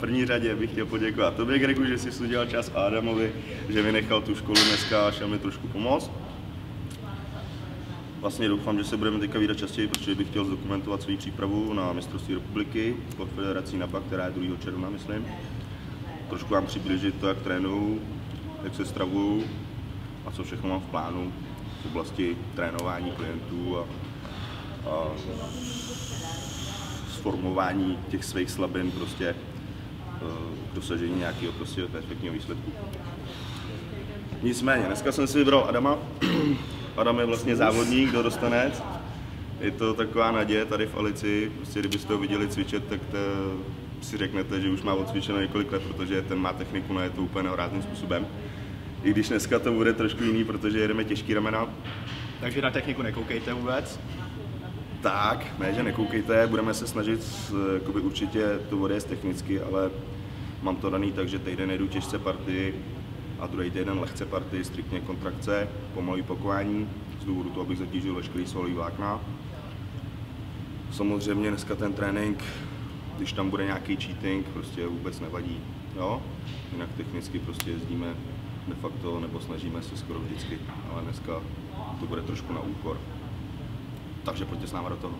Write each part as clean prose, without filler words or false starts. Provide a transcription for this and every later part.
první řadě bych chtěl poděkovat tobě, Gregu, že jsi udělal čas a Adamovi, že vynechal tu školu dneska a šel mi trošku pomoct. Vlastně doufám, že se budeme teďka vídat častěji, protože bych chtěl zdokumentovat svou přípravu na mistrovství republiky pod federací NAPA, která je 2. června, myslím. Trošku vám přiblížit to, jak trénuju, jak se stravuju a co všechno mám v plánu v oblasti trénování klientů a sformování těch svých slabin prostě k dosažení nějakého prostě perfektního výsledku. Nicméně, dneska jsem si vybral Adama. Adam je vlastně závodník, dorostanec. Je to taková naděje tady v Alici. Prostě kdybyste ho viděli cvičet, tak si řeknete, že už má odcvičeno několik let, protože ten má techniku na to úplně nehorázným způsobem. I když dneska to bude trošku jiný, protože jedeme těžký ramena. Takže na techniku nekoukejte vůbec? Tak, ne, že nekoukejte, budeme se snažit určitě to odjet technicky, ale mám to daný tak, že týden jedu těžce partii a druhý týden lehce partii, striktně kontrakce, pomalý pakování, z důvodu toho, abych zatížil veškerý svalový vlákna. Samozřejmě dneska ten trénink, když tam bude nějaký cheating, prostě vůbec nevadí, jo? Jinak technicky prostě jezdíme de facto, nebo snažíme se skoro vždycky, ale dneska to bude trošku na úkor. Takže pojďte s náma do toho.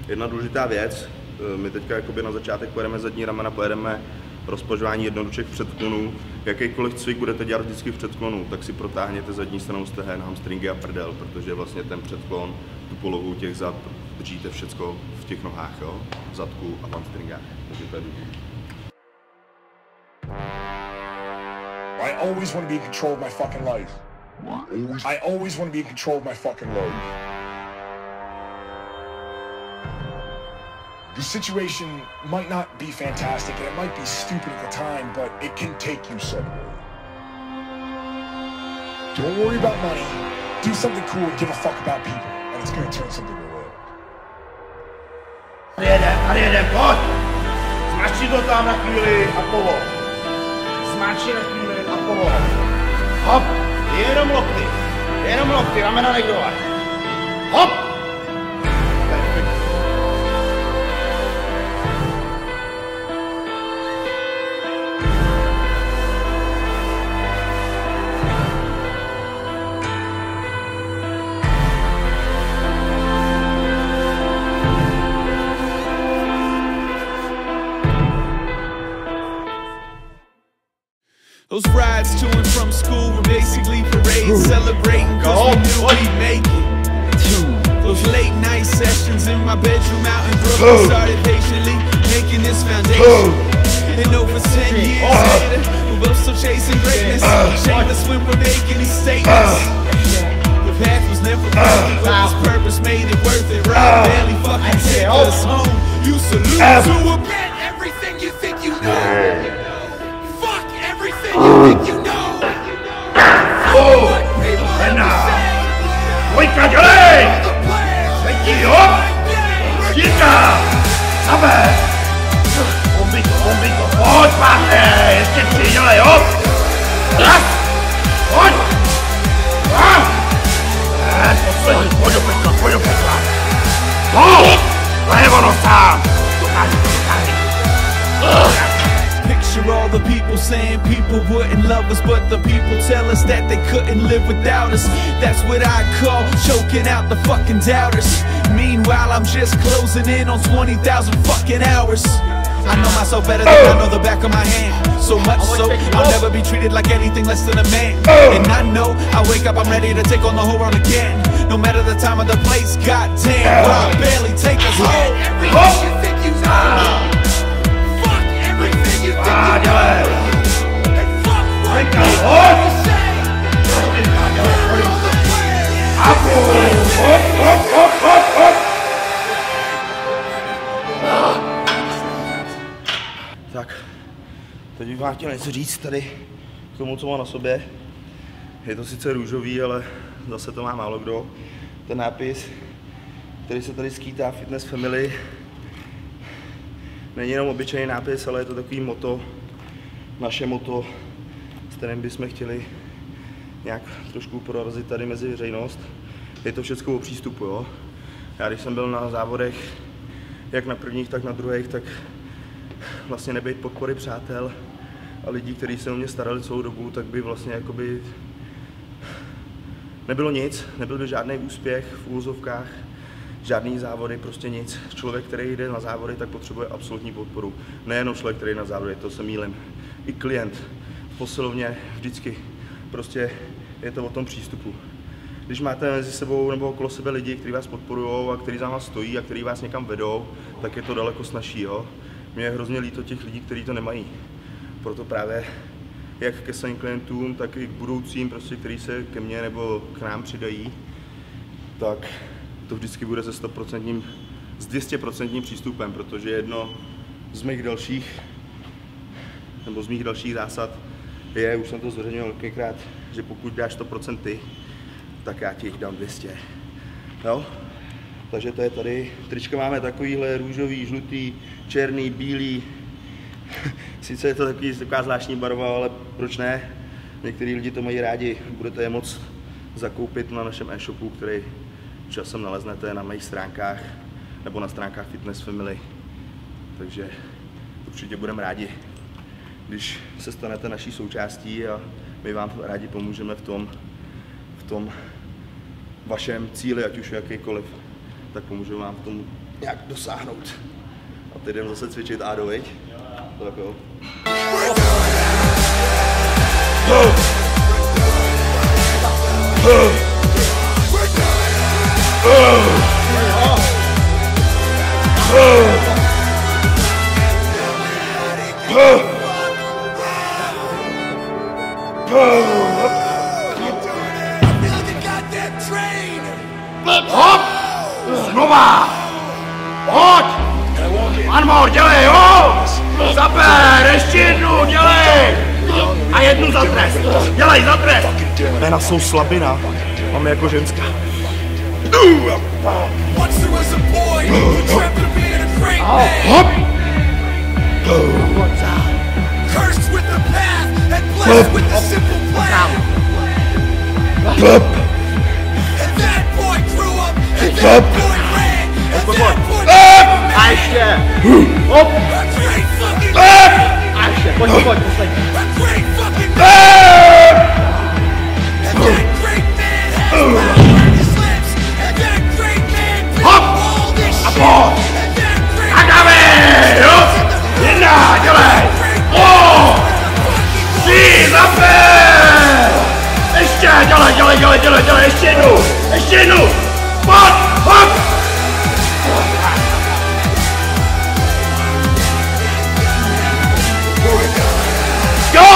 Jedna důležitá věc, my teďka jakoby na začátek pojedeme zadní ramena, pojedeme rozpožování jednodušek v předklonu. Jakýkoliv cvik budete dělat vždycky v předklonu, tak si protáhněte zadní stranou stehen, hamstringy a prdel, protože vlastně ten předklon, tu polohu těch zad, držíte všecko v těch nohách, jo? V zadku a v hamstringách. Takže to je důležité. I always want to be in control of my fucking life. I always want to be in control of my fucking life. The situation might not be fantastic and it might be stupid at the time, but it can take you somewhere. Don't worry about money. Do something cool and give a fuck about people, and it's gonna turn something around. Tady jedem, pojď! Zmačí to tam na chvíli a povol. Zmačí na chvíli a povol. Hop! Jenom lokty, ramena nejdovat. Hop! Those rides to and from school were basically parades, celebrating cause we knew we'd make it. Those late night sessions in my bedroom out in Brooklyn started patiently making this foundation. And over 10 years later, we're both still chasing greatness. Shameless when we're making these statements. The path was never perfect, but this purpose made it worth it. Right, barely fucking take us home. You salute to a bet everything you think you know. Dvojka, dělej! Třetí, hop! Štítka! Zabe! Bombito, pojď, páté! Ještě 3, dělej, hop! Raz! Pojď! Poslední, pojď do pekla! Hop! Levo nosám! Dokážu. Picture all the people saying people wouldn't love us, but the people tell us that they couldn't live without us. That's what I call choking out the fucking doubters. Meanwhile, I'm just closing in on 20,000 fucking hours. I know myself better than I know the back of my hand. So much so, I'll never be treated like anything less than a man. And I know, I wake up, I'm ready to take on the whole world again. No matter the time or the place, goddamn, will I barely take us home. Everything you think you know. Dělej! Dvojka, hop! Hop! Tak, teď bych vám chtěl něco říct tady k tomu, co mám na sobě. Je to sice růžový, ale zase to má málo kdo. Ten nápis, který se tady skýtá Fitness Family, není jenom obyčejný nápis, ale je to takový motto, naše motto, s kterým bychom chtěli nějak trošku prorazit tady mezi veřejnost. Je to všechno o přístupu, jo. Já když jsem byl na závodech, jak na prvních, tak na druhých, tak vlastně nebejt podpory přátel a lidí, kteří se o mě starali celou dobu, tak by vlastně jakoby nebylo nic, nebyl by žádný úspěch v úvozovkách, žádný závody, prostě nic. Člověk, který jde na závody, tak potřebuje absolutní podporu. Nejenom člověk, který jde na závody, to se mýlím. I klient v posilovně vždycky. Prostě je to o tom přístupu. Když máte mezi sebou nebo okolo sebe lidi, kteří vás podporují a kteří za vás stojí a kteří vás někam vedou, tak je to daleko snazší. Jo? Mně je hrozně líto těch lidí, kteří to nemají. Proto právě jak ke svým klientům, tak i k budoucím, prostě, kteří se ke mně nebo k nám přidají, tak to vždycky bude se 200% přístupem, protože jedno z mých dalších zásad je, už jsem to zveřejnil několikrát, že pokud dáš 100% ty, tak já ti jich dám 200. Jo? Takže to je tady, trička máme takovýhle růžový, žlutý, černý, bílý. Sice je to taková zvláštní barva, ale proč ne? Některý lidi to mají rádi, budete je moct zakoupit na našem e-shopu, který časem naleznete na mých stránkách nebo na stránkách Fitness Family. Takže určitě budeme rádi, když se stanete naší součástí a my vám rádi pomůžeme v tom vašem cíli, ať už jakýkoliv, tak pomůžeme vám v tom nějak dosáhnout. A teď jdem zase cvičit Ádo, viď? Tak jo. Hop! Znova! Pojď! One more, dělej, jo! Zaber, ještě jednu, dělej! A jednu za trest! Dělej, za trest! Jména jsou slabina, máme jako ženská. Hop! A ještě! Hop! A ještě, pojď, poslední. Hop! A pojď! A dáme, jo! Jedna, dělej! O! Tři, zaber! Ještě, dělej, ještě jednu! Pojď, hop! Go!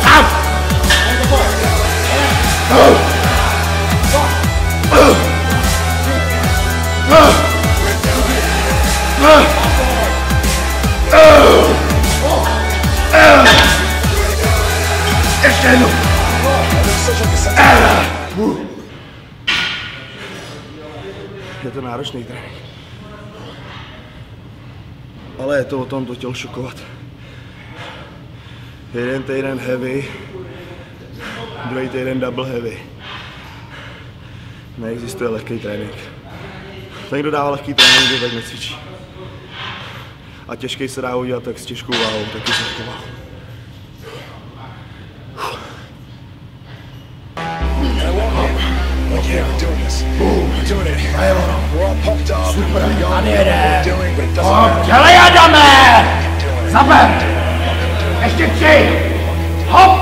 Tam! Ještě jednou! Je to náročný trénink. Ale je to o tom to tělo šokovat. Jeden týden heavy, druhý týden double heavy. Neexistuje lehký trénink. Ten, kdo dává lehký trénink, tak necvičí. A těžký se dá udělat tak s těžkou váhou, taky s těžkou váhou. Yeah, we're doing this. We're doing it. We're all pumped up. Super. Dělej, Adame! Zaber! Ještě 3! Hop!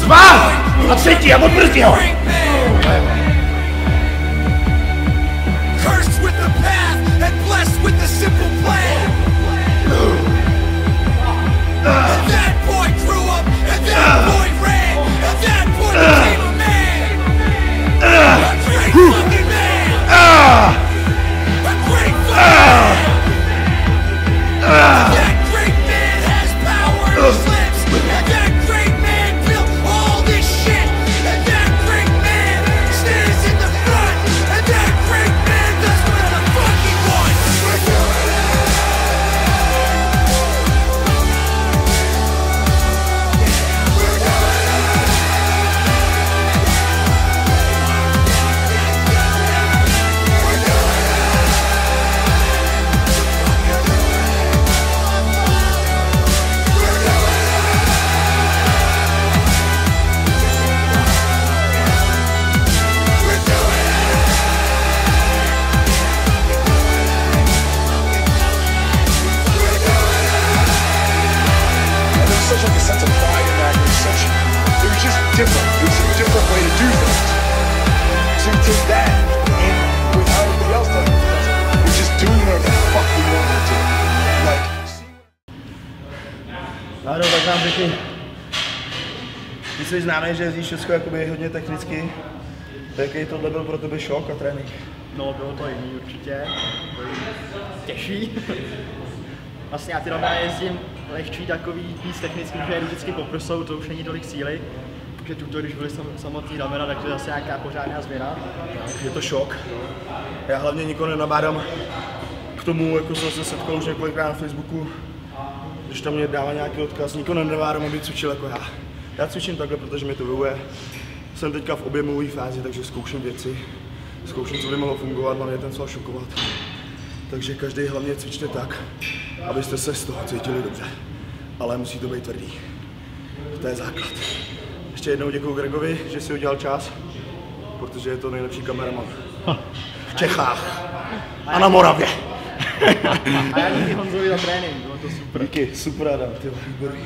2! A 3. a odbrzdí ho! Cursed with the path and blessed with the simple plan. And that boy grew up, and that boy ran, and that boy became a man. A great fucking man. A great fucking man. That great man has power and slips. And that great man built all this shit. And that great man nám řekni, ty jsi známý, že jezdíš všechno jakoby hodně technicky, jaký tohle byl pro tebe šok a trénink? No, bylo to jiný určitě, bylo těžší. Vlastně já ty ramena jezdím lehčí takový, víc technický, že jedu vždycky po prsou, to už není tolik síly. Takže tuto, když byly samotný ramena, takže zase nějaká pořádná změna. Je to šok. Já hlavně nikoho nenabádám k tomu, jako jsem se setkal už několikrát na Facebooku, když tam mě dává nějaký odkaz, nikoho nenabádám, aby cvičil jako já. Já cvičím takhle, protože mi to vyhovuje. Jsem teďka v objemové fázi, takže zkouším věci. Zkouším, co by mohlo fungovat, mám je ten sval šokovat. Takže každý hlavně cvičte tak, abyste se z toho cítili dobře. Ale musí to být tvrdý. To je základ. Ještě jednou děkuju Gregovi, že si udělal čas, protože je to nejlepší kameraman v Čechách a na Moravě. A já díky Honzovi za trénink, bylo to super. Díky, super Adam, ty výborný.